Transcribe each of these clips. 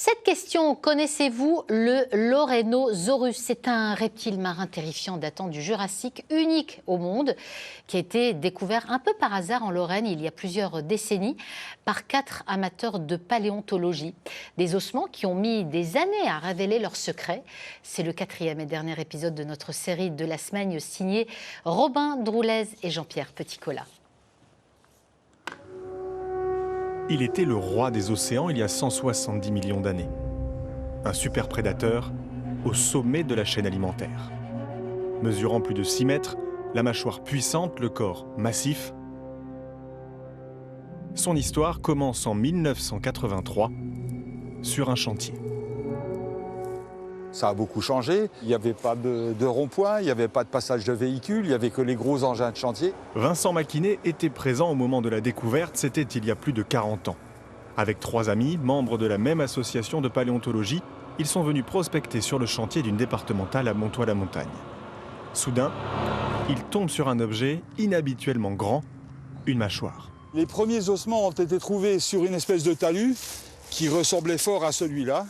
Cette question, connaissez-vous le Lorrainosaurus? C'est un reptile marin terrifiant datant du Jurassique, unique au monde, qui a été découvert un peu par hasard en Lorraine il y a plusieurs décennies par 4 amateurs de paléontologie. Des ossements qui ont mis des années à révéler leurs secrets. C'est le 4e et dernier épisode de notre série de la semaine signé Robin Droulez et Jean-Pierre Petit-Colas. Il était le roi des océans il y a 170 millions d'années. Un super prédateur au sommet de la chaîne alimentaire. Mesurant plus de 6 mètres, la mâchoire puissante, le corps massif. Son histoire commence en 1983 sur un chantier. Ça a beaucoup changé. Il n'y avait pas de rond-point, il n'y avait pas de passage de véhicules, il n'y avait que les gros engins de chantier. Vincent Maquinet était présent au moment de la découverte, c'était il y a plus de 40 ans. Avec 3 amis, membres de la même association de paléontologie, ils sont venus prospecter sur le chantier d'une départementale à Montois-la-Montagne. Soudain, ils tombent sur un objet inhabituellement grand, une mâchoire. Les premiers ossements ont été trouvés sur une espèce de talus qui ressemblait fort à celui-là.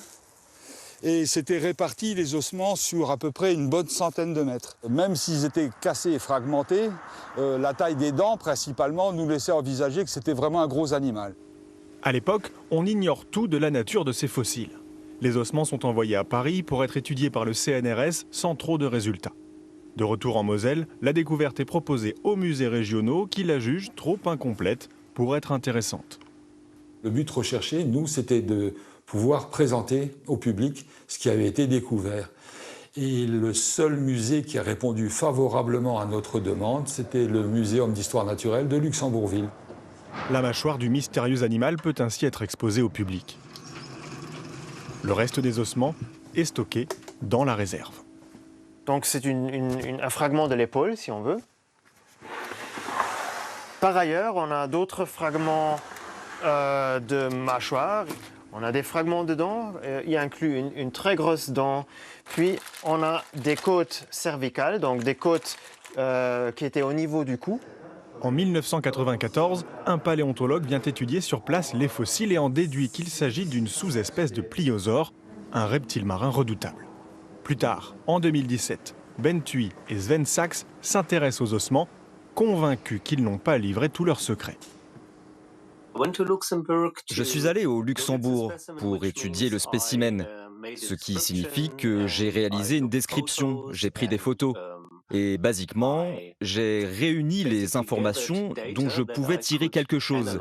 Et c'était réparti les ossements sur à peu près une bonne centaine de mètres. Même s'ils étaient cassés et fragmentés, la taille des dents principalement nous laissait envisager que c'était vraiment un gros animal. À l'époque, on ignore tout de la nature de ces fossiles. Les ossements sont envoyés à Paris pour être étudiés par le CNRS sans trop de résultats. De retour en Moselle, la découverte est proposée aux musées régionaux qui la jugent trop incomplète pour être intéressante. Le but recherché, nous, c'était de pouvoir présenter au public ce qui avait été découvert. Et le seul musée qui a répondu favorablement à notre demande, c'était le Muséum d'histoire naturelle de Luxembourgville. La mâchoire du mystérieux animal peut ainsi être exposée au public. Le reste des ossements est stocké dans la réserve. Donc c'est un fragment de l'épaule, si on veut. Par ailleurs, on a d'autres fragments de mâchoire. On a des fragments de dents, il inclut une très grosse dent. Puis on a des côtes cervicales, donc des côtes qui étaient au niveau du cou. En 1994, un paléontologue vient étudier sur place les fossiles et en déduit qu'il s'agit d'une sous-espèce de pliosaure, un reptile marin redoutable. Plus tard, en 2017, Ben Thuy et Sven Sachs s'intéressent aux ossements, convaincus qu'ils n'ont pas livré tous leurs secrets. Je suis allé au Luxembourg pour étudier le spécimen, ce qui signifie que j'ai réalisé une description, j'ai pris des photos. Et basiquement, j'ai réuni les informations dont je pouvais tirer quelque chose.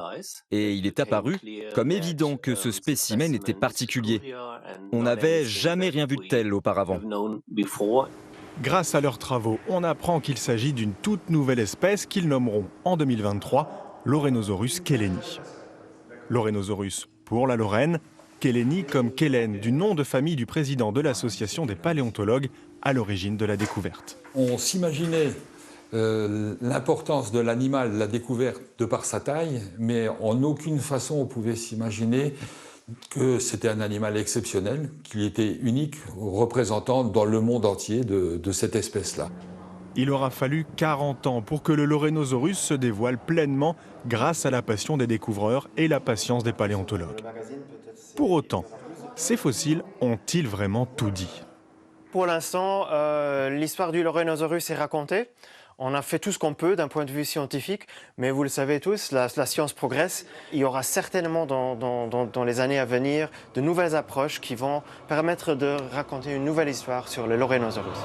Et il est apparu comme évident que ce spécimen était particulier. On n'avait jamais rien vu de tel auparavant. Grâce à leurs travaux, on apprend qu'il s'agit d'une toute nouvelle espèce qu'ils nommeront en 2023 Lorrainosaurus kelleni. Lorrainosaurus pour la Lorraine, Kelleni comme Kellen, du nom de famille du président de l'association des paléontologues à l'origine de la découverte. On s'imaginait l'importance de l'animal, la découverte de par sa taille, mais en aucune façon on pouvait s'imaginer que c'était un animal exceptionnel, qu'il était unique, représentant dans le monde entier de cette espèce-là. Il aura fallu 40 ans pour que le Lorrainosaurus se dévoile pleinement grâce à la passion des découvreurs et la patience des paléontologues. Pour autant, ces fossiles ont-ils vraiment tout dit ? Pour l'instant, l'histoire du Lorrainosaurus est racontée. On a fait tout ce qu'on peut d'un point de vue scientifique, mais vous le savez tous, la science progresse. Il y aura certainement dans les années à venir de nouvelles approches qui vont permettre de raconter une nouvelle histoire sur le Lorrainosaurus.